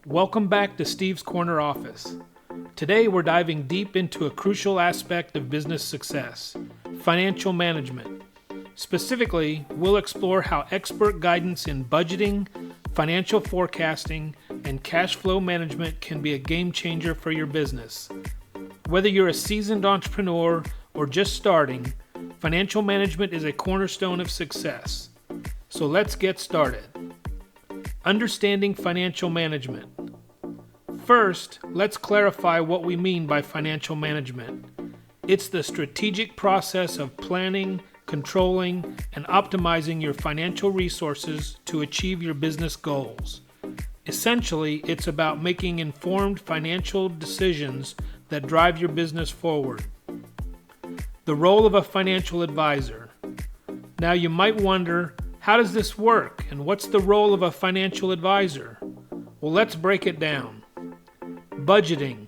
Welcome back to Steve's Corner Office. Today we're diving deep into a crucial aspect of business success, financial management. Specifically, we'll explore how expert guidance in budgeting, financial forecasting, and cash flow management can be a game changer for your business. Whether you're a seasoned entrepreneur or just starting, financial management is a cornerstone of success. So let's get started. Understanding financial management. First, let's clarify what we mean by financial management. It's the strategic process of planning, controlling, and optimizing your financial resources to achieve your business goals. Essentially, it's about making informed financial decisions that drive your business forward. The role of a financial advisor. Now you might wonder, how does this work and what's the role of a financial advisor? Well, let's break it down. Budgeting.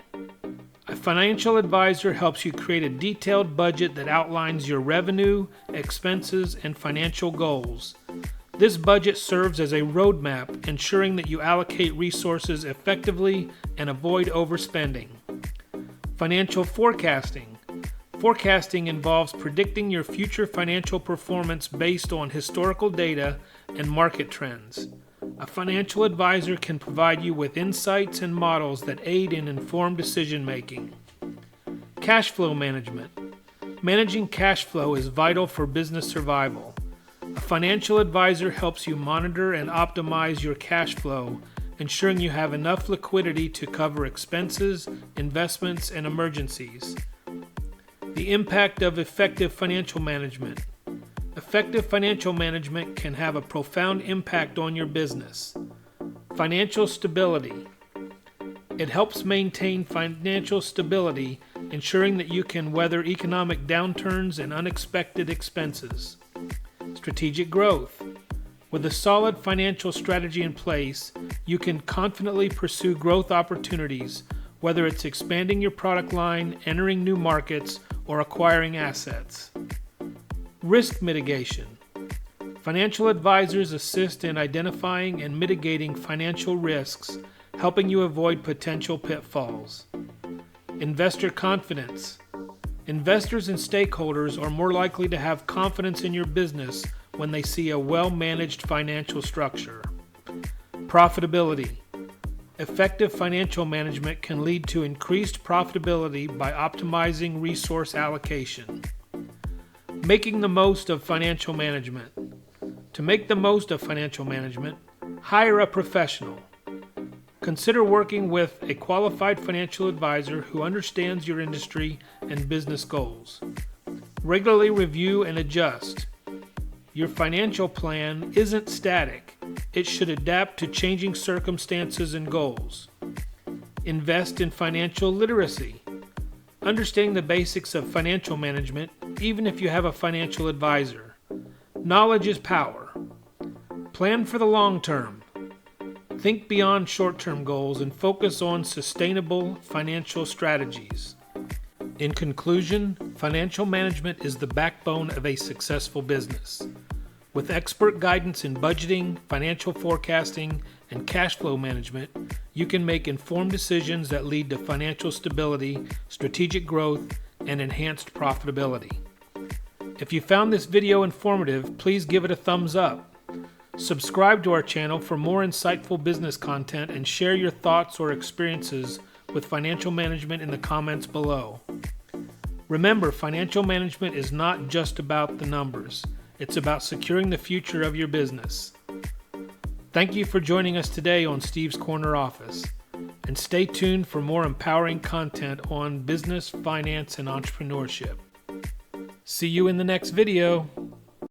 A financial advisor helps you create a detailed budget that outlines your revenue, expenses, and financial goals. This budget serves as a roadmap, ensuring that you allocate resources effectively and avoid overspending. Financial forecasting. Forecasting involves predicting your future financial performance based on historical data and market trends. A financial advisor can provide you with insights and models that aid in informed decision-making. Cash flow management. Managing cash flow is vital for business survival. A financial advisor helps you monitor and optimize your cash flow, ensuring you have enough liquidity to cover expenses, investments, and emergencies. The impact of effective financial management. Effective financial management can have a profound impact on your business. Financial stability. It helps maintain financial stability, ensuring that you can weather economic downturns and unexpected expenses. Strategic growth. With a solid financial strategy in place, you can confidently pursue growth opportunities, whether it's expanding your product line, entering new markets, or acquiring assets. Risk mitigation. Financial advisors assist in identifying and mitigating financial risks, helping you avoid potential pitfalls. Investor confidence. Investors and stakeholders are more likely to have confidence in your business when they see a well-managed financial structure. Profitability. Effective financial management can lead to increased profitability by optimizing resource allocation. Making the most of financial management. To make the most of financial management, hire a professional. Consider working with a qualified financial advisor who understands your industry and business goals. Regularly review and adjust. Your financial plan isn't static. It should adapt to changing circumstances and goals. Invest in financial literacy. Understanding the basics of financial management, even if you have a financial advisor. Knowledge is power. Plan for the long term. Think beyond short-term goals and focus on sustainable financial strategies. In conclusion, financial management is the backbone of a successful business. With expert guidance in budgeting, financial forecasting, and cash flow management, you can make informed decisions that lead to financial stability, strategic growth, and enhanced profitability. If you found this video informative, please give it a thumbs up. Subscribe to our channel for more insightful business content and share your thoughts or experiences with financial management in the comments below. Remember, financial management is not just about the numbers. It's about securing the future of your business. Thank you for joining us today on Steve's Corner Office, and stay tuned for more empowering content on business, finance, and entrepreneurship. See you in the next video.